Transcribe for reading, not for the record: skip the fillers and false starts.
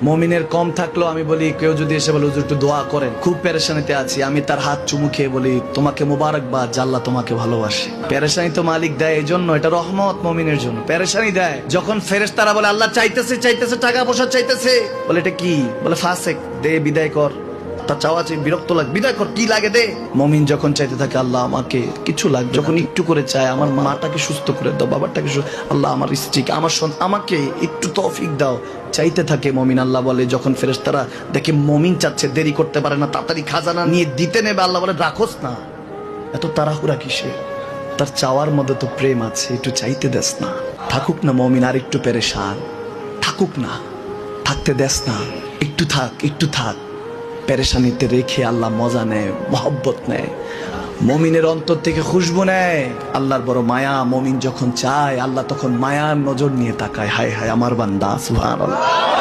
মমিনের কম থাকলেও আমি বলি, কেউ যদি এসে বলে হুজুর একটু দোয়া করেন, খুব পেরেশানিতে আছি, আমি তার হাত চুমু খেয়ে বলি তোমাকে মোবারকবাদ, আল্লাহ তোমাকে ভালোবাসে। পেরেশানি তো মালিক দেয়, এই জন্য এটা রহমত মমিনের জন্য। পেরেশানি দেয় যখন ফেরেশতারা বলে আল্লাহ চাইতেছে চাইতেছে, টাকা পয়সা চাইতেছে, বলে এটা কি? বলে ফাসেক, দে বিদায় কর, তার চাওয়া চাই বিরক্ত লাগে, বিদায় কর, কি লাগে দে। মমিন যখন চাইতে থাকে আল্লাহ আমাকে কিছু লাগবে, যখন একটু করে চায় আমার মাটাকে সুস্থ করে দাও, বাবাটাকে আল্লাহ আমার স্ত্রীকে, আমার আমাকে একটু তৌফিক দাও, চাইতে থাকে মমিন। আল্লাহ বলে যখন ফেরেশতারা দেখে মমিন চাচ্ছে, দেরি করতে পারে না, তাড়াতাড়ি খাজানা নিয়ে দিতে নেবে, আল্লাহ বলে রাখোস না, এত তাড়াহুড়া কিসে? তার চাওয়ার মধ্যে তো প্রেম আছে, একটু চাইতে দেস না। থাকুক না মমিন আর একটু পেরেশান, থাকুক না, থাকতে দেস না, একটু থাক, একটু থাক। পেরেশানিতে রেখে আল্লাহ মজা নেয়, মহব্বত নেয়, মমিনের অন্তর থেকে খুশবু নেয়। আল্লাহর বড় মায়া, মমিন যখন চায় আল্লাহ তখন মায়ার নজর নিয়ে তাকায়, হায় হায় আমার বান্দা, সুবহানাল্লাহ।